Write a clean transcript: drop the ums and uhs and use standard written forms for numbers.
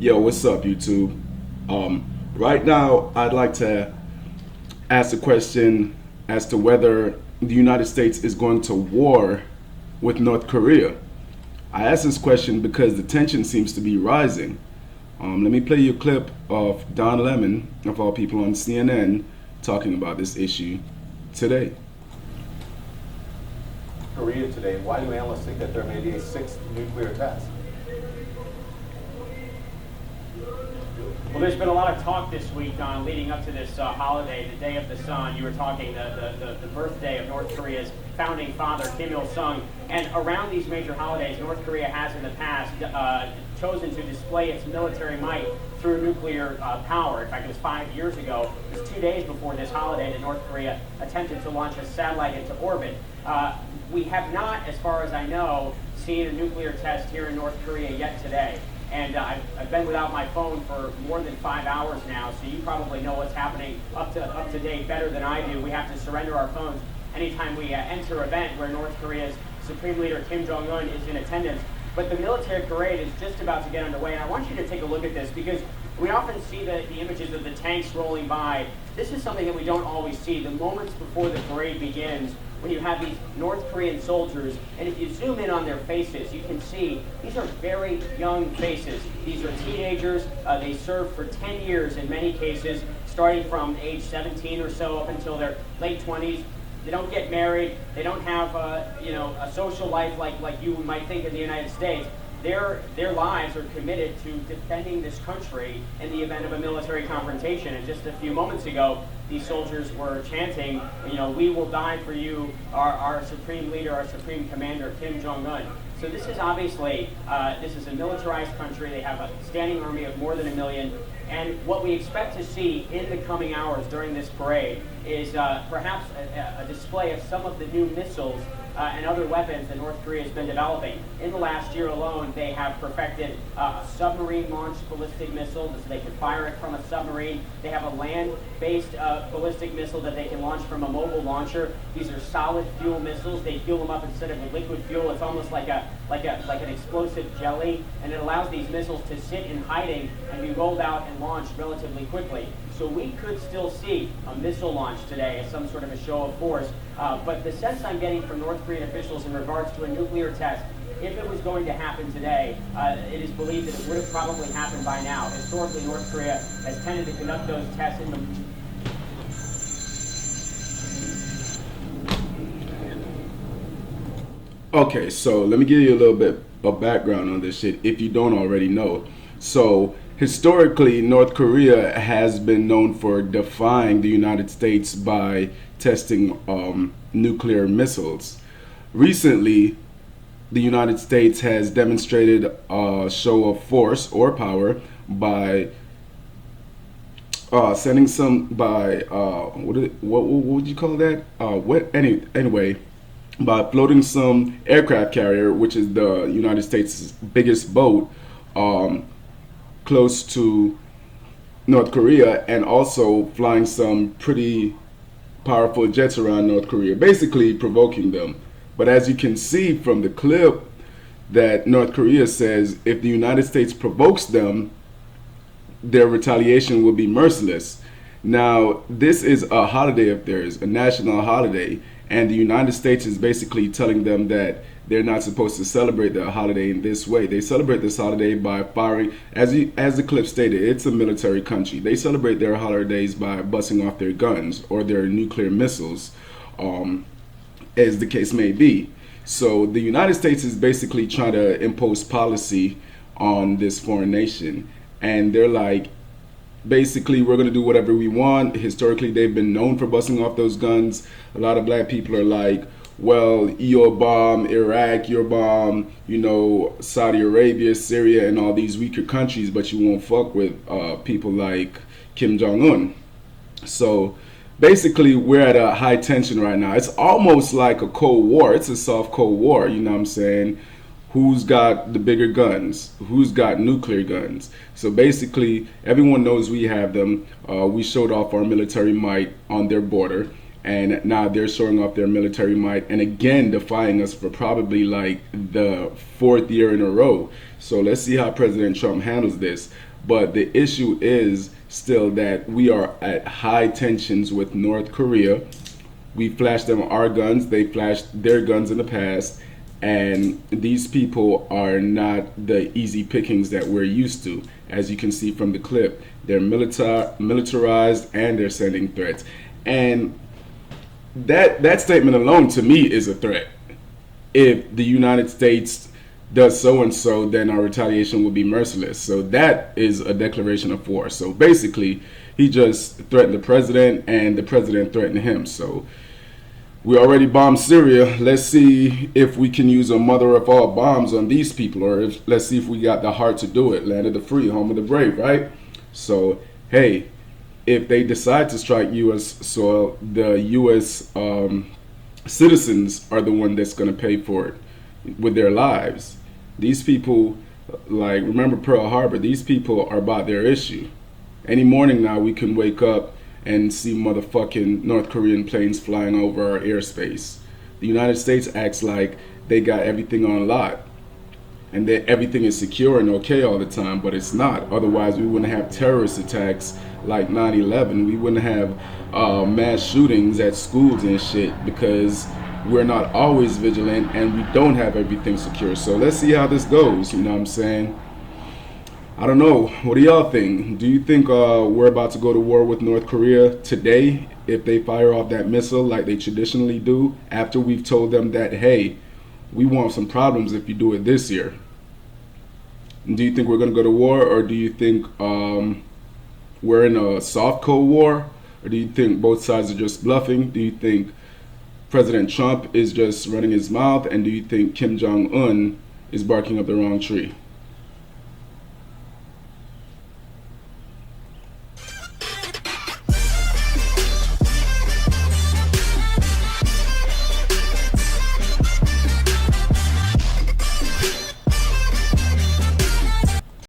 Yo, what's up, YouTube? Right now, I'd like to ask a question as to whether the United States is going to war with North Korea. I ask this question because the tension seems to be rising. Let me play you a clip of Don Lemon, of all people, on CNN talking about this issue today. Korea today. Why do analysts think that there may be a sixth nuclear test? Well, there's been a lot of talk this week on leading up to this holiday, the Day of the Sun. You were talking the birthday of North Korea's founding father, Kim Il-sung. And around these major holidays, North Korea has in the past chosen to display its military might through nuclear power. In fact, it was 5 years ago, it was 2 days before this holiday, that North Korea attempted to launch a satellite into orbit. We have not, as far as I know, seen a nuclear test here in North Korea yet today. And I've been without my phone for more than 5 hours now, so you probably know what's happening up to date better than I do. We have to surrender our phones anytime we enter an event where North Korea's Supreme Leader Kim Jung Un is in attendance. But the military parade is just about to get underway, and I want you to take a look at this because we often see the images of the tanks rolling by. This is something that we don't always see. The moments before the parade begins, when you have these North Korean soldiers, and if you zoom in on their faces, you can see these are very young faces. These are teenagers. They served for 10 years in many cases, starting from age 17 or so up until their late 20s. They don't get married. They don't have a social life like you might think in the United States. Their lives are committed to defending this country in the event of a military confrontation. And just a few moments ago, these soldiers were chanting, "We will die for you, our supreme leader, our supreme commander, Kim Jung Un." So this is obviously, this is a militarized country. They have a standing army of more than 1 million. And what we expect to see in the coming hours during this parade is perhaps a display of some of the new missiles and other weapons that North Korea has been developing. In the last year alone, they have perfected a submarine-launched ballistic missile, so they can fire it from a submarine. They have a land-based ballistic missile that they can launch from a mobile launcher. These are solid fuel missiles. They fuel them up instead of with liquid fuel. It's almost like an explosive jelly, and it allows these missiles to sit in hiding and be rolled out and launched relatively quickly. So we could still see a missile launch today as some sort of a show of force. But the sense I'm getting from North Korean officials in regards to a nuclear test, if it was going to happen today, it is believed that it would have probably happened by now. Historically, North Korea has tended to conduct those tests in the... Okay, so let me give you a little bit of background on this shit if you don't already know. So historically, North Korea has been known for defying the United States by testing nuclear missiles. Recently, the United States has demonstrated a show of force or power by sending some what would you call that? Anyway, by floating some aircraft carrier, which is the United States' biggest boat, close to North Korea, and also flying some pretty powerful jets around North Korea, basically provoking them. But as you can see from the clip, that North Korea says if the United States provokes them, their retaliation will be merciless. Now, this is a holiday of theirs, a national holiday, and the United States is basically telling them that they're not supposed to celebrate the holiday in this way. They celebrate this holiday by firing, as the clip stated, it's a military country. They celebrate their holidays by busting off their guns or their nuclear missiles, as the case may be. So the United States is basically trying to impose policy on this foreign nation. And they're like, basically, we're going to do whatever we want. Historically, they've been known for busting off those guns. A lot of black people are like, well, you'll bomb Iraq, you'll bomb, Saudi Arabia, Syria, and all these weaker countries, but you won't fuck with people like Kim Jong Un. So basically, we're at a high tension right now. It's almost like a Cold War. It's a soft Cold War, you know what I'm saying? Who's got the bigger guns? Who's got nuclear guns? So basically, everyone knows we have them. We showed off our military might on their border. and now they're showing off their military might and again defying us for probably like the fourth year in a row. So let's see how President Trump handles this. But the issue is still that we are at high tensions with North Korea. We flashed them our guns, they flashed their guns in the past, and these people are not the easy pickings that we're used to. As you can see from the clip, they're militarized and they're sending threats. And that statement alone to me is a threat. If the United States does so and so, then our retaliation will be merciless. So that is a declaration of war. So basically, he just threatened the president and the president threatened him. So we already bombed Syria. Let's see if we can use a mother of all bombs on these people, or let's see if we got the heart to do it. Land of the free, home of the brave, right? So, hey, if they decide to strike U.S. soil, the U.S. Citizens are the one that's going to pay for it with their lives. These people, like, remember Pearl Harbor, these people are about their issue. Any morning now we can wake up and see motherfucking North Korean planes flying over our airspace. The United States acts like they got everything on lock and that everything is secure and okay all the time, but it's not. Otherwise, we wouldn't have terrorist attacks like 9/11. We wouldn't have mass shootings at schools and shit because we're not always vigilant and we don't have everything secure. So let's see how this goes, you know what I'm saying? I don't know. What do y'all think? Do you think we're about to go to war with North Korea today if they fire off that missile like they traditionally do, after we've told them that, hey, we want some problems if you do it this year? Do you think we're going to go to war, or do you think we're in a soft Cold War, or do you think both sides are just bluffing? Do you think President Trump is just running his mouth, and do you think Kim Jung Un is barking up the wrong tree?